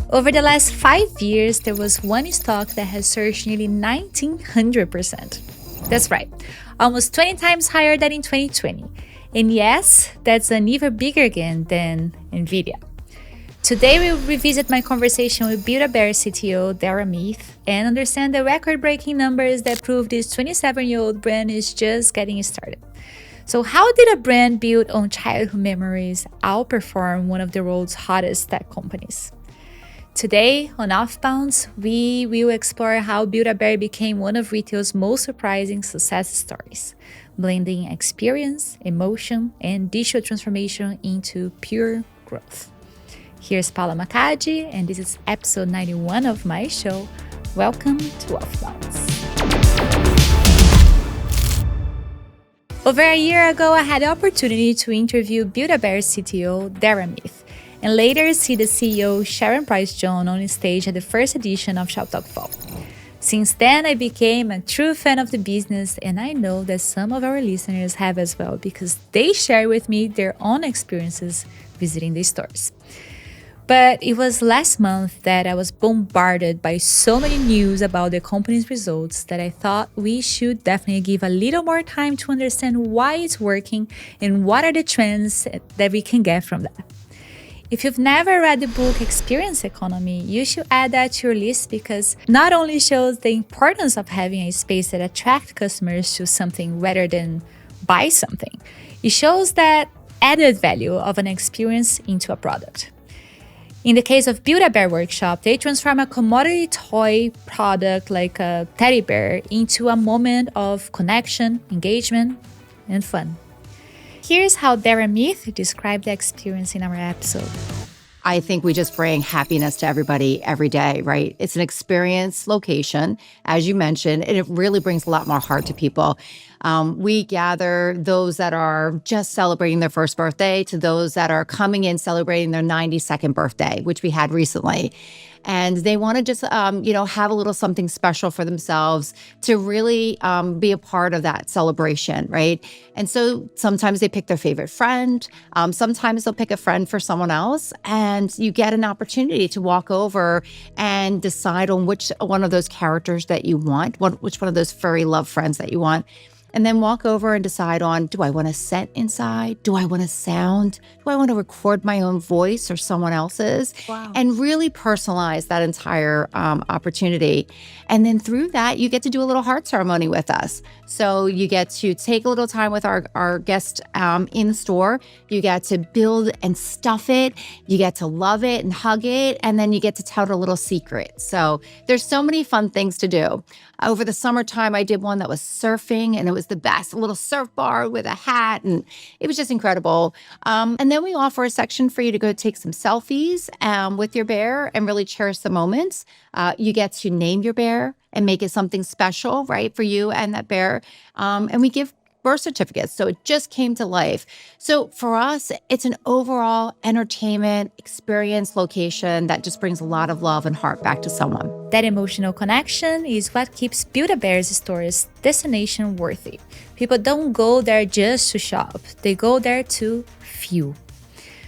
Over the last 5 years, there was one stock that has surged nearly 1900%. That's right, almost 20 times higher than in 2020. And yes, that's an even bigger gain than NVIDIA. Today, we'll revisit my conversation with Build-A-Bear CTO Dara Meath and understand the record-breaking numbers that prove this 27-year-old brand is just getting started. So how did a brand built on childhood memories outperform one of the world's hottest tech companies? Today, on Offbounds, we will explore how Build-A-Bear became one of retail's most surprising success stories, blending experience, emotion, and digital transformation into pure growth. Here's Paula Macadi, and this is episode 91 of my show. Welcome to Offbounds. Over a year ago, I had the opportunity to interview Build-A-Bear CTO Dara Meath, and later see the CEO Sharon Price-John on stage at the first edition of Shop Talk Fall. Since then, I became a true fan of the business, and I know that some of our listeners have as well because they share with me their own experiences visiting the stores. But it was last month that I was bombarded by so many news about the company's results that I thought we should definitely give a little more time to understand why it's working and what are the trends that we can get from that. If you've never read the book Experience Economy, you should add that to your list because not only shows the importance of having a space that attracts customers to something rather than buy something, it shows that added value of an experience into a product. In the case of Build-A-Bear Workshop, they transform a commodity toy product like a teddy bear into a moment of connection, engagement, and fun. Here's how Dara Meath described the experience in our episode. I think we just bring happiness to everybody every day, right? It's an experience location, as you mentioned, and it really brings a lot more heart to people. We gather those that are just celebrating their first birthday to those that are coming in celebrating their 92nd birthday, which we had recently. And they want to just, have a little something special for themselves to really be a part of that celebration, right? And so sometimes they pick their favorite friend. Sometimes they'll pick a friend for someone else. And you get an opportunity to walk over and decide on which one of those characters that you want, which one of those furry love friends that you want. And then walk over and decide on, do I want a scent inside? Do I want a sound? Do I want to record my own voice or someone else's? Wow. And really personalize that entire opportunity. And then through that, you get to do a little heart ceremony with us. So you get to take a little time with our guest in the store. You get to build and stuff it. You get to love it and hug it. And then you get to tell it a little secret. So there's so many fun things to do. Over the summertime, I did one that was surfing, and it was the best. A little surf bar with a hat, and it was just incredible. And then we offer a section for you to go take some selfies with your bear and really cherish the moments. You get to name your bear and make it something special, right, for you and that bear. And we give birth certificates. So it just came to life. So for us, it's an overall entertainment experience location that just brings a lot of love and heart back to someone. That emotional connection is what keeps Build-A-Bear's stores destination worthy. People don't go there just to shop. They go there to feel.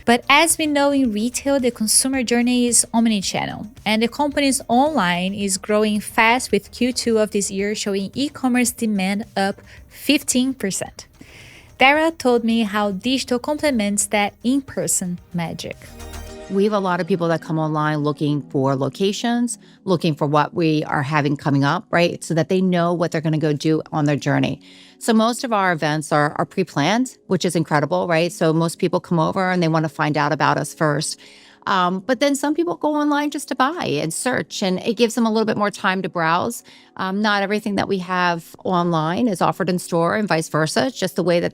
But as we know in retail, the consumer journey is omnichannel, and the company's online is growing fast with Q2 of this year showing e-commerce demand up 15%. Dara told me how digital complements that in-person magic. We have a lot of people that come online looking for locations, looking for what we are having coming up, right? So that they know what they're going to go do on their journey. So most of our events are pre-planned, which is incredible, right? So most people come over and they want to find out about us first. But then some people go online just to buy and search, and it gives them a little bit more time to browse. Not everything that we have online is offered in store and vice versa. It's just the way that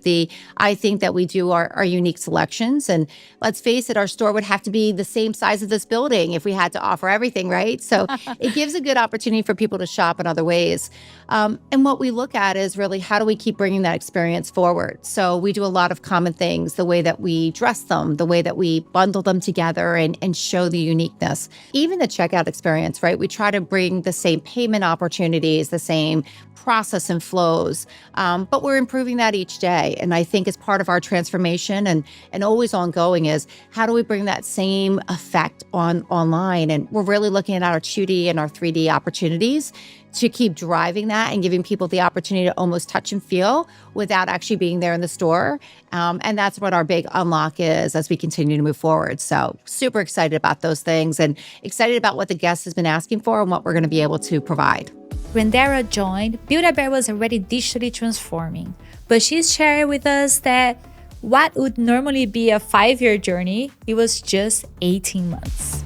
I think that we do our unique selections. And let's face it, our store would have to be the same size of this building if we had to offer everything, right? So it gives a good opportunity for people to shop in other ways. And what we look at is really how do we keep bringing that experience forward? So we do a lot of common things, the way that we dress them, the way that we bundle them together and show the uniqueness. Even the checkout experience, right? We try to bring the same payment opportunities, the same process and flows. But we're improving that each day. And I think as part of our transformation and always ongoing is how do we bring that same effect online? And we're really looking at our 2D and our 3D opportunities to keep driving that and giving people the opportunity to almost touch and feel without actually being there in the store. And that's what our big unlock is as we continue to move forward. So super excited about those things and excited about what the guest has been asking for and what we're going to be able to provide. When Dara joined, Build-A-Bear was already digitally transforming, but she shared with us that what would normally be a 5-year journey, it was just 18 months.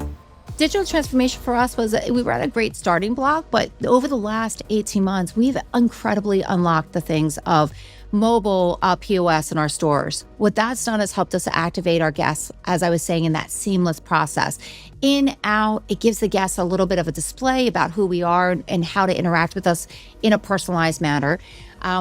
Digital transformation for us was, we were at a great starting block, but over the last 18 months, we've incredibly unlocked the things of mobile POS in our stores. What that's done is helped us to activate our guests, as I was saying, in that seamless process. In, out, it gives the guests a little bit of a display about who we are and how to interact with us in a personalized manner.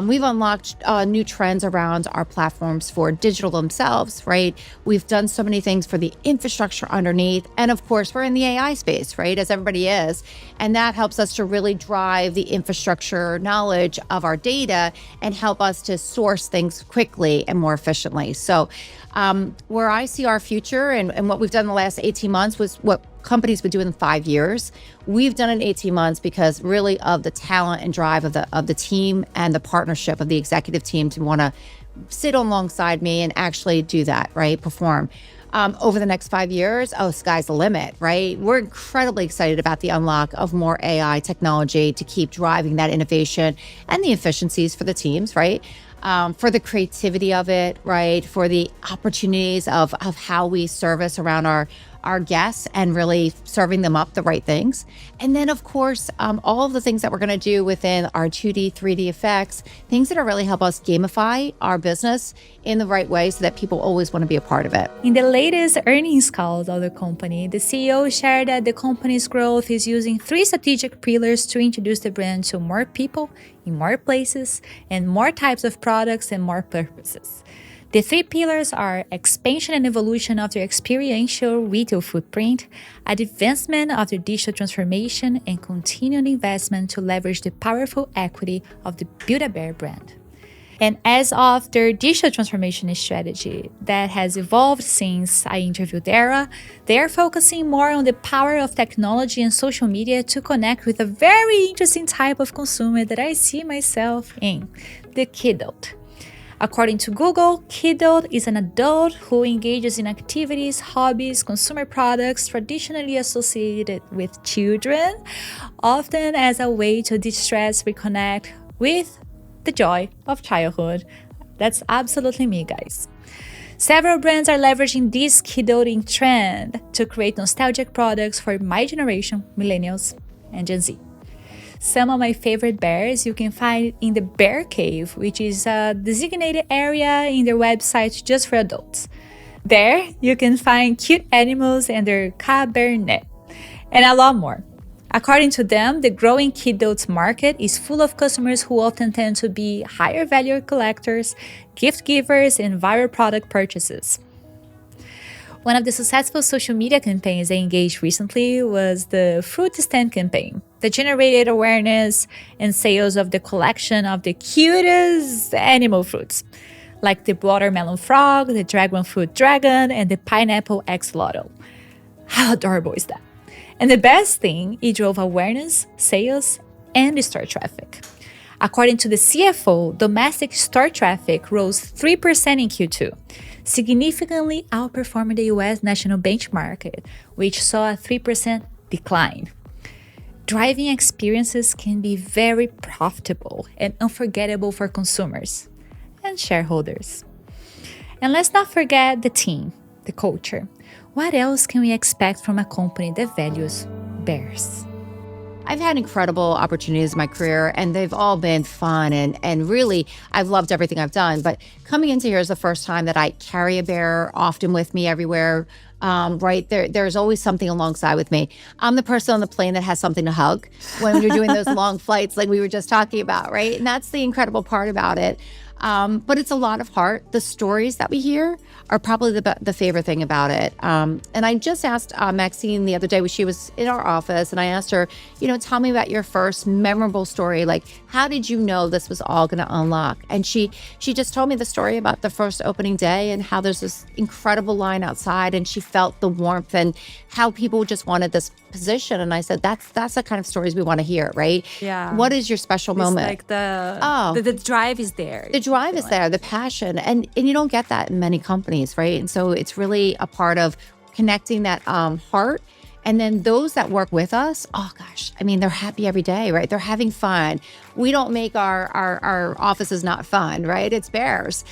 We've unlocked new trends around our platforms for digital themselves, right? We've done so many things for the infrastructure underneath. And of course, we're in the AI space, right? As everybody is. And that helps us to really drive the infrastructure knowledge of our data and help us to source things quickly and more efficiently. So where I see our future and what we've done in the last 18 months was what companies would do in 5 years. We've done in 18 months because really of the talent and drive of the team and the partnership of the executive team to want to sit alongside me and actually do that, right? Perform. Over the next 5 years, sky's the limit, right? We're incredibly excited about the unlock of more AI technology to keep driving that innovation and the efficiencies for the teams, right? For the creativity of it, right? For the opportunities of how we service around our guests and really serving them up the right things. And then, of course, all of the things that we're going to do within our 2D, 3D effects, things that are really help us gamify our business in the right way so that people always want to be a part of it. In the latest earnings calls of the company, the CEO shared that the company's growth is using 3 strategic pillars to introduce the brand to more people in more places and more types of products and more purposes. The 3 pillars are expansion and evolution of their experiential retail footprint, advancement of their digital transformation, and continued investment to leverage the powerful equity of the Build-A-Bear brand. And as of their digital transformation strategy that has evolved since I interviewed Dara, they are focusing more on the power of technology and social media to connect with a very interesting type of consumer that I see myself in, the kidult. According to Google, kidult is an adult who engages in activities, hobbies, consumer products traditionally associated with children, often as a way to distress, reconnect with the joy of childhood. That's absolutely me, guys. Several brands are leveraging this kidulting trend to create nostalgic products for my generation, millennials, and Gen Z. Some of my favorite bears you can find in the Bear Cave, which is a designated area in their website just for adults. There, you can find cute animals and their cabernet, and a lot more. According to them, the growing kidults market is full of customers who often tend to be higher value collectors, gift givers, and viral product purchases. One of the successful social media campaigns I engaged recently was the Fruit Stand campaign that generated awareness and sales of the collection of the cutest animal fruits, like the watermelon frog, the dragon fruit dragon, and the pineapple axolotl. How adorable is that? And the best thing, it drove awareness, sales, and store traffic. According to the CFO, domestic store traffic rose 3% in Q2, significantly outperforming the US national benchmark, which saw a 3% decline. Driving experiences can be very profitable and unforgettable for consumers and shareholders. And let's not forget the team, the culture. What else can we expect from a company that values bears? I've had incredible opportunities in my career, and they've all been fun, and really, I've loved everything I've done. But coming into here is the first time that I carry a bear often with me everywhere. Right there's always something alongside with me. I'm the person on the plane that has something to hug when you're doing those long flights like we were just talking about, right? And that's the incredible part about it. But it's a lot of heart. The stories that we hear are probably the favorite thing about it. And I just asked Maxine the other day when she was in our office, and I asked her, tell me about your first memorable story. Like, how did you know this was all going to unlock? And she just told me the story about the first opening day and how there's this incredible line outside, and she felt the warmth and how people just wanted this position. And I said, that's the kind of stories we want to hear, right? Yeah. What is your special moment? Like the drive is there. The drive is there, the passion, and you don't get that in many companies, right? And so it's really a part of connecting that heart. And then those that work with us, oh gosh, I mean, they're happy every day, right? They're having fun. We don't make our offices not fun, right? It's bears.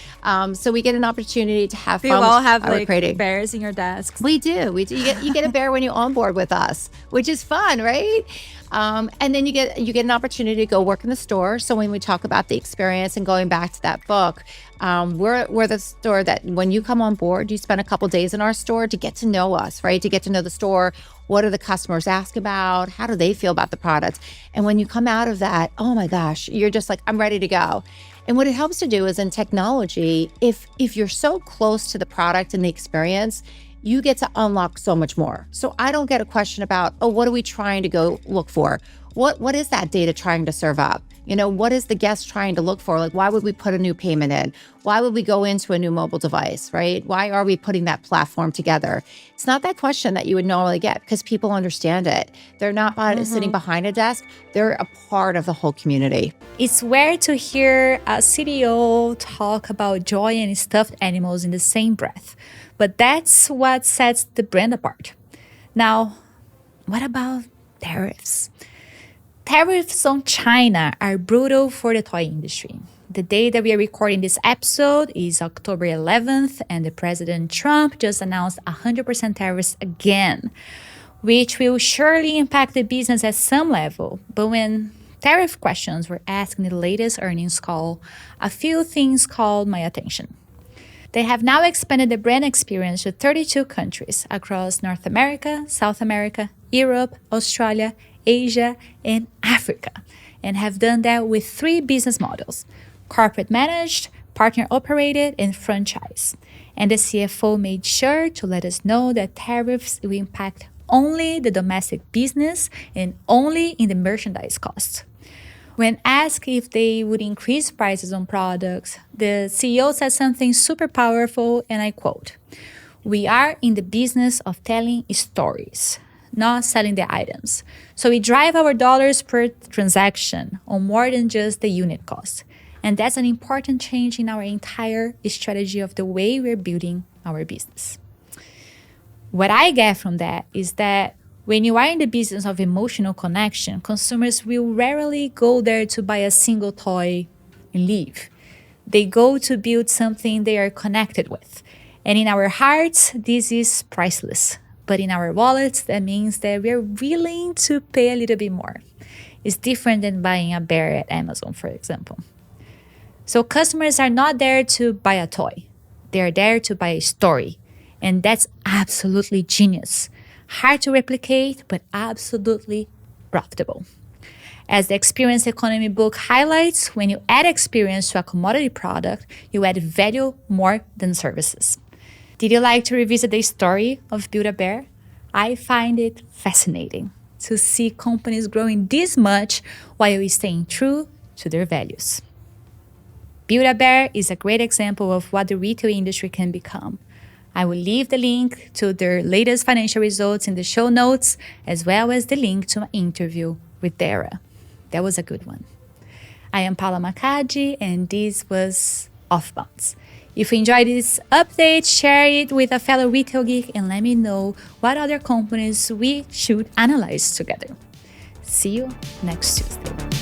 So we get an opportunity to have fun. You all have like bears in your desks. We do. You get a bear when you onboard with us, which is fun, right? And then you get an opportunity to go work in the store. So when we talk about the experience and going back to that book, we're the store that when you come on board, you spend a couple days in our store to get to know us, right? To get to know the store. What do the customers ask about? How do they feel about the product? And when you come out of that, oh my gosh, you're just like, I'm ready to go. And what it helps to do is in technology, if you're so close to the product and the experience, you get to unlock so much more. So I don't get a question about, what are we trying to go look for? What is that data trying to serve up? What is the guest trying to look for? Like, why would we put a new payment in? Why would we go into a new mobile device, right? Why are we putting that platform together? It's not that question that you would normally get because people understand it. They're not sitting behind a desk. They're a part of the whole community. It's rare to hear a CTO talk about joy and stuffed animals in the same breath, but that's what sets the brand apart. Now, what about tariffs? Tariffs on China are brutal for the toy industry. The day that we are recording this episode is October 11th, and the President Trump just announced 100% tariffs again, which will surely impact the business at some level. But when tariff questions were asked in the latest earnings call, a few things called my attention. They have now expanded the brand experience to 32 countries across North America, South America, Europe, Australia, Asia, and Africa, and have done that with 3 business models: corporate managed, partner operated, and franchise. And the CFO made sure to let us know that tariffs will impact only the domestic business and only in the merchandise costs. When asked if they would increase prices on products, the CEO said something super powerful, and I quote, "We are in the business of telling stories, not selling the items. So we drive our dollars per transaction on more than just the unit cost. And that's an important change in our entire strategy of the way we're building our business." What I get from that is that when you are in the business of emotional connection, consumers will rarely go there to buy a single toy and leave. They go to build something they are connected with. And in our hearts, this is priceless. But in our wallets, that means that we're willing to pay a little bit more. It's different than buying a bear at Amazon, for example. So customers are not there to buy a toy. They're there to buy a story. And that's absolutely genius. Hard to replicate, but absolutely profitable. As the Experience Economy book highlights, when you add experience to a commodity product, you add value more than services. Did you like to revisit the story of Build-A-Bear? I find it fascinating to see companies growing this much while staying true to their values. Build-A-Bear is a great example of what the retail industry can become. I will leave the link to their latest financial results in the show notes, as well as the link to my interview with Dara. That was a good one. I am Paula Macadi, and this was Off Bounds. If you enjoyed this update, share it with a fellow retail geek and let me know what other companies we should analyze together. See you next Tuesday.